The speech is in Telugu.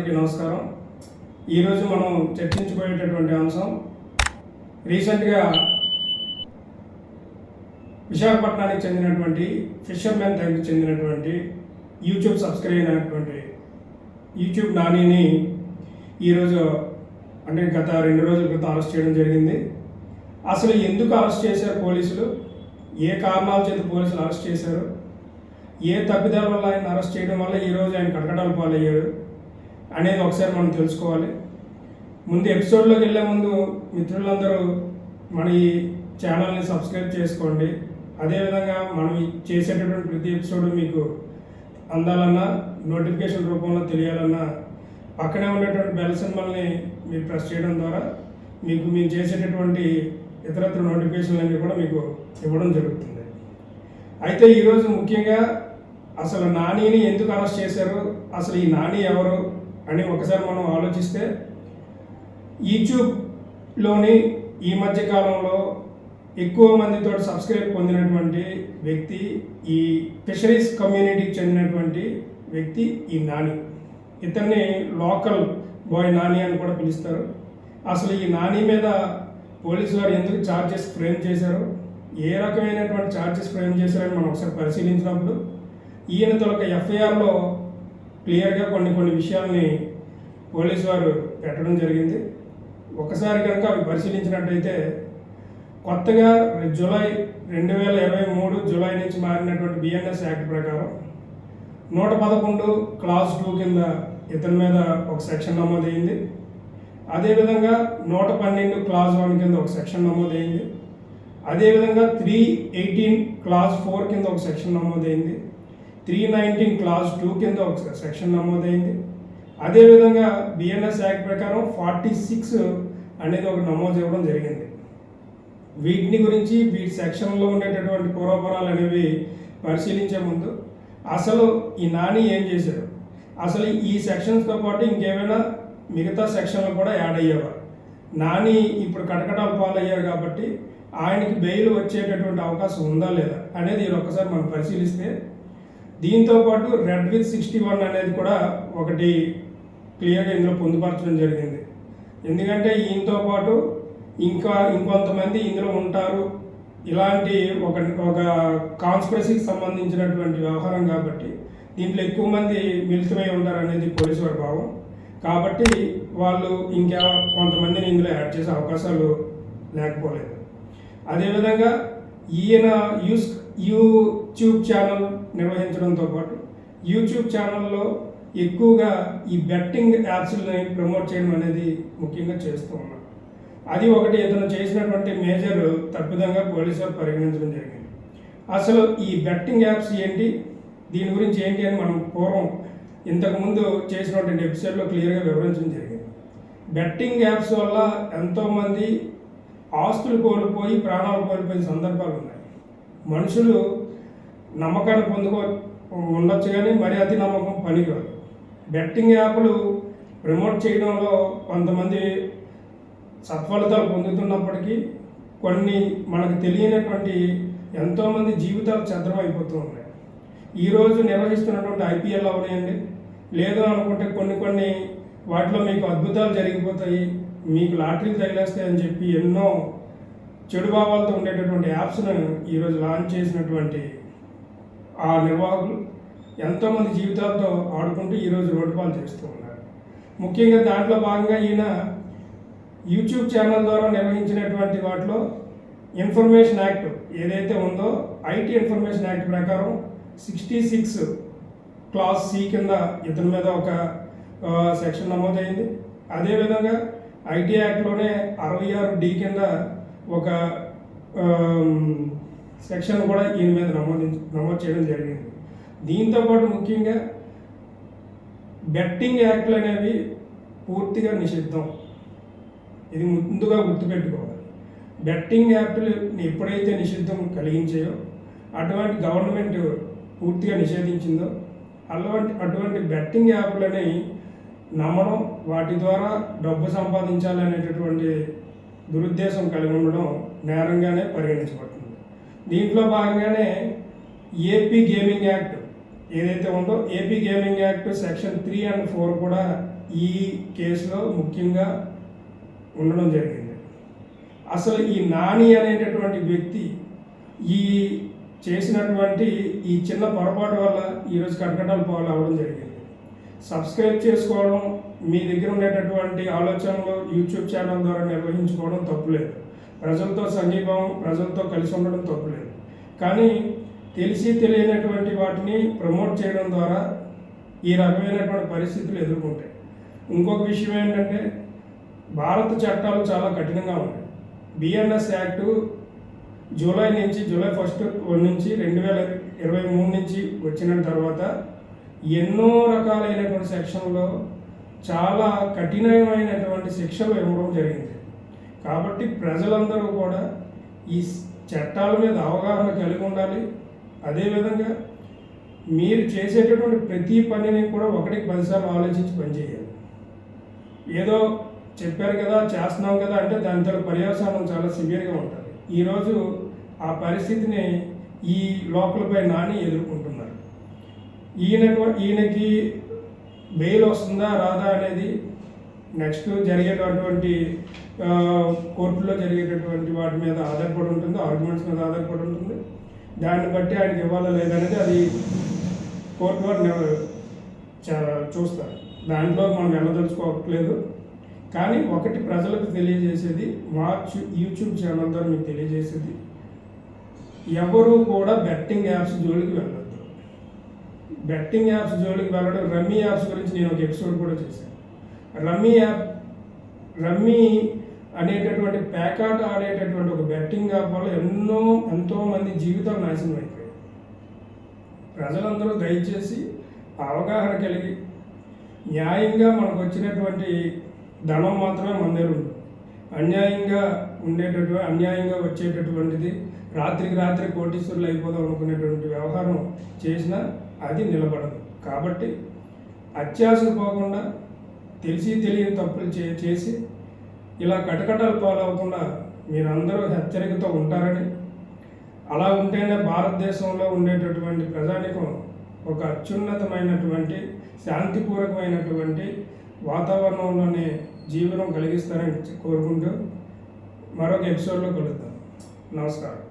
అందరికీ నమస్కారం. ఈరోజు మనం చర్చించుకునేటటువంటి అంశం రీసెంట్గా విశాఖపట్నానికి చెందినటువంటి ఫిషర్మెన్ తెగకు చెందినటువంటి యూట్యూబ్ సబ్స్క్రైబ్ అయినటువంటి యూట్యూబ్ నానిని ఈరోజు అంటే గత 2 రోజుల క్రితం అరెస్ట్ చేయడం జరిగింది. అసలు ఎందుకు అరెస్ట్ చేశారు పోలీసులు, ఏ కారణాల చేత పోలీసులు అరెస్ట్ చేశారు, ఏ తప్పిదాల వల్ల ఆయన అరెస్ట్ చేయడం వల్ల ఈరోజు ఆయన కటకటాల పాలయ్యాడు అనేది ఒకసారి మనం తెలుసుకోవాలి. ముందు ఎపిసోడ్లోకి వెళ్ళే ముందు మిత్రులందరూ మన ఈ ఛానల్ని సబ్స్క్రైబ్ చేసుకోండి. అదేవిధంగా మనం చేసేటటువంటి ప్రతి ఎపిసోడ్ మీకు అందాలన్నా, నోటిఫికేషన్ రూపంలో తెలియాలన్నా పక్కనే ఉండేటువంటి బెల్ సింబల్ని మీరు ప్రెస్ చేయడం ద్వారా మీకు మేము చేసేటటువంటి ఇతరత్ర నోటిఫికేషన్లన్నీ కూడా మీకు ఇవ్వడం జరుగుతుంది. అయితే ఈరోజు ముఖ్యంగా అసలు నానిని ఎందుకు అరెస్ట్ చేశారు, అసలు ఈ నాని ఎవరు అని ఒకసారి మనం ఆలోచిస్తే, యూట్యూబ్లోని ఈ మధ్య కాలంలో ఎక్కువ మందితో సబ్స్క్రైబ్ పొందినటువంటి వ్యక్తి, ఈ ఫిషరీస్ కమ్యూనిటీకి చెందినటువంటి వ్యక్తి ఈ నాని. ఇతన్ని లోకల్ బాయ్ నాని అని కూడా పిలుస్తారు. అసలు ఈ నాని మీద పోలీసు వారు ఎందుకు ఛార్జెస్ ఫ్రేమ్ చేశారు, ఏ రకమైనటువంటి ఛార్జెస్ ఫ్రేమ్ చేశారని మనం ఒకసారి పరిశీలించినప్పుడు ఈయనతో ఒక ఎఫ్ఐఆర్లో క్లియర్గా కొన్ని విషయాల్ని పోలీసు వారు పెట్టడం జరిగింది. ఒకసారి కనుక అవి పరిశీలించినట్టయితే, కొత్తగా జూలై 2023 జూలై నుంచి మారినటువంటి బిఎన్ఎస్ యాక్ట్ ప్రకారం 111 క్లాస్ 2 కింద ఇతని మీద ఒక సెక్షన్ నమోదైంది. అదేవిధంగా 112 క్లాస్ 1 కింద ఒక సెక్షన్ నమోదైంది. అదేవిధంగా 318 క్లాస్ 4 కింద ఒక సెక్షన్ నమోదైంది. 319 క్లాస్ 2 కింద ఒక సెక్షన్ నమోదైంది. అదేవిధంగా బిఎన్ఎస్ యాక్ట్ ప్రకారం 46 అనేది ఒక నమోదు ఇవ్వడం జరిగింది. వీటిని గురించి వీటి సెక్షన్లో ఉండేటటువంటి పూర్వపరాలు అనేవి పరిశీలించే ముందు అసలు ఈ నాని ఏం చేశారు, అసలు ఈ సెక్షన్స్తో పాటు ఇంకేమైనా మిగతా సెక్షన్లు కూడా యాడ్ అయ్యేవా, నాని ఇప్పుడు కటకటాల పాలయ్యారు కాబట్టి ఆయనకి బెయిల్ వచ్చేటటువంటి అవకాశం ఉందా లేదా అనేది ఒక్కసారి మనం పరిశీలిస్తే, దీంతోపాటు రెడ్ విత్ 61 అనేది కూడా ఒకటి క్లియర్గా ఇందులో పొందుపరచడం జరిగింది. ఎందుకంటే ఈయనతో పాటు ఇంకొంతమంది ఇందులో ఉంటారు, ఇలాంటి ఒక కాన్స్పిరసీకి సంబంధించినటువంటి వ్యవహారం కాబట్టి దీంట్లో ఎక్కువ మంది మిళితమై ఉంటారు అనేది పోలీసు వారి భావం. కాబట్టి వాళ్ళు ఇంకా కొంతమందిని ఇందులో యాడ్ చేసే అవకాశాలు లేకపోలేదు. అదేవిధంగా ఈయన యూట్యూబ్ ఛానల్ నిర్వహించడంతో పాటు యూట్యూబ్ ఛానల్లో ఎక్కువగా ఈ బెట్టింగ్ యాప్స్ని ప్రమోట్ చేయడం అనేది ముఖ్యంగా చేస్తూ ఉన్నారు. అది ఒకటి ఇతను చేసినటువంటి మేజర్ తప్పిదంగా పోలీసులు పరిగణించడం జరిగింది. అసలు ఈ బెట్టింగ్ యాప్స్ ఏంటి, దీని గురించి ఏంటి అని మనం పూర్వం ఇంతకుముందు చేసినటువంటి ఎపిసోడ్లో క్లియర్గా వివరించడం జరిగింది. బెట్టింగ్ యాప్స్ వల్ల ఎంతోమంది ఆస్తులు కోల్పోయి ప్రాణాలు కోల్పోయిన సందర్భాలు ఉన్నాయి. మనుషులు నమ్మకాన్ని ఉండొచ్చు కానీ మరి అతి నమ్మకం పనికిరాదు. బెట్టింగ్ యాప్లు ప్రమోట్ చేయడంలో కొంతమంది సత్ఫలితాలు పొందుతున్నప్పటికీ కొన్ని మనకు తెలియనటువంటి ఎంతోమంది జీవితాలు ఛద్రమైపోతూ ఉన్నాయి. ఈరోజు నిర్వహిస్తున్నటువంటి ఐపీఎల్ అవనియండి, లేదు అనుకుంటే కొన్ని వాటిలో మీకు అద్భుతాలు జరిగిపోతాయి, మీకు లాటరీలు తగిలేస్తాయని చెప్పి ఎన్నో చెడు భావాలతో ఉండేటటువంటి యాప్స్ను ఈరోజు లాంచ్ చేసినటువంటి ఆ నిర్వాహకులు ఎంతోమంది జీవితాలతో ఆడుకుంటూ ఈరోజు రోడ్డుపాలు చేస్తూ ఉన్నారు. ముఖ్యంగా దాంట్లో భాగంగా ఈయన యూట్యూబ్ ఛానల్ ద్వారా నిర్వహించినటువంటి వాటిలో ఇన్ఫర్మేషన్ యాక్ట్ ఏదైతే ఉందో, ఐటీ ఇన్ఫర్మేషన్ యాక్ట్ ప్రకారం 66 క్లాస్ సి కింద ఇతని మీద ఒక సెక్షన్ నమోదైంది. అదేవిధంగా ఐటీ యాక్ట్లోనే 66D కింద ఒక సెక్షన్ కూడా ఈయన మీద నమోదు చేయడం జరిగింది. దీంతోపాటు ముఖ్యంగా బెట్టింగ్ యాక్ట్లు అనేవి పూర్తిగా నిషిద్ధం. ఇది ముందుగా గుర్తుపెట్టుకోవాలి. బెట్టింగ్ యాప్లు ఎప్పుడైతే నిషిద్ధం కలిగించాయో, అటువంటి గవర్నమెంట్ పూర్తిగా నిషేధించిందో, అటువంటి బెట్టింగ్ యాప్లని నమ్మడం, వాటి ద్వారా డబ్బు సంపాదించాలనేటటువంటి దురుద్దేశం కలిగి ఉండడం నేరంగానే పరిగణించబడుతుంది. దీంట్లో భాగంగానే ఏపీ గేమింగ్ యాక్ట్ ఏదైతే ఉందో, AP gaming act section 3 and 4 కూడా ఈ కేసులో ముఖ్యంగా ఉండడం జరిగింది. అసలు ఈ నాని అనేటటువంటి వ్యక్తి ఈ చేసినటువంటి ఈ చిన్న పొరపాటు వల్ల ఈరోజు కటకటాలు పాలు అవ్వడం జరిగింది. సబ్స్క్రైబ్ చేసుకోవడం, మీ దగ్గర ఉండేటటువంటి ఆలోచనలు యూట్యూబ్ ఛానల్ ద్వారా నిర్వహించుకోవడం తప్పులేదు. ప్రజలతో సంఘీభావం, ప్రజలతో కలిసి ఉండడం తప్పులేదు. కానీ తెలిసి తెలియనటువంటి వాటిని ప్రమోట్ చేయడం ద్వారా ఈ రకమైనటువంటి పరిస్థితులు ఎదుర్కొంటాయి. ఇంకొక విషయం ఏంటంటే, భారత చట్టాలు చాలా కఠినంగా ఉన్నాయి. బిఎన్ఎస్ యాక్టు జూలై 1 నుంచి 2023 నుంచి వచ్చిన తర్వాత ఎన్నో రకాలైనటువంటి సెక్షన్లో చాలా కఠినమైనటువంటి శిక్షలు ఇవ్వడం జరిగింది. కాబట్టి ప్రజలందరూ కూడా ఈ చట్టాల మీద అవగాహన కలిగి ఉండాలి. అదేవిధంగా మీరు చేసేటటువంటి ప్రతి పనిని కూడా 1-10 సార్లు ఆలోచించి పనిచేయాలి. ఏదో చెప్పారు కదా, చేస్తున్నాం కదా అంటే దాని తల పర్యవసానం చాలా సివియర్గా ఉంటుంది. ఈరోజు ఆ పరిస్థితిని ఈ లోకల్పై నాని ఎదుర్కొంటున్నారు. ఈయనకి బెయిల్ వస్తుందా రాదా అనేది నెక్స్ట్ జరిగేటటువంటి కోర్టులో జరిగేటటువంటి వాటి మీద ఆధారపడి ఉంటుంది, ఆర్గ్యుమెంట్స్ మీద ఆధారపడి ఉంటుంది. దాన్ని బట్టి ఆయనకి ఇవ్వాలా లేదనేది అది కోర్టు వారు చూస్తారు. దాంట్లో మనం వెళ్ళదలుచుకోవట్లేదు. కానీ ఒకటి ప్రజలకు తెలియజేసేది, మా యూట్యూబ్ ఛానల్ ద్వారా మీకు తెలియజేసేది, ఎవరు కూడా బెట్టింగ్ యాప్స్ జోలికి వెళ్ళొద్దు. బెట్టింగ్ యాప్స్ జోలికి వెళ్ళడం, రమ్మీ యాప్స్ గురించి నేను ఒక ఎపిసోడ్ కూడా చేశాను. రమ్మీ అనేటటువంటి ప్యాకాట ఆడేటటువంటి ఒక బెట్టింగ్ యాప్ వల్ల ఎంతోమంది జీవితాలు నాశనం అయిపోయాయి. ప్రజలందరూ దయచేసి అవగాహన కలిగి న్యాయంగా మనకు వచ్చినటువంటి ధనం మాత్రమే మన దగ్గర ఉంటుంది. అన్యాయంగా వచ్చేటటువంటిది రాత్రికి రాత్రి కోటీశ్వరులు అయిపోదాం అనుకునేటువంటి వ్యవహారం చేసినా అది నిలబడదు. కాబట్టి అత్యాశకు పోకుండా తెలిసి తెలియని తప్పులు చేసి ఇలా కటకటాలు పాలవకుండా మీరందరూ హెచ్చరికతో ఉంటారని, అలా ఉంటేనే భారతదేశంలో ఉండేటటువంటి ప్రజానికం ఒక అత్యున్నతమైనటువంటి శాంతిపూర్వకమైనటువంటి వాతావరణంలోనే జీవనం కలిగిస్తారని కోరుకుంటూ మరొక ఎపిసోడ్లో కలుద్దాం. నమస్కారం.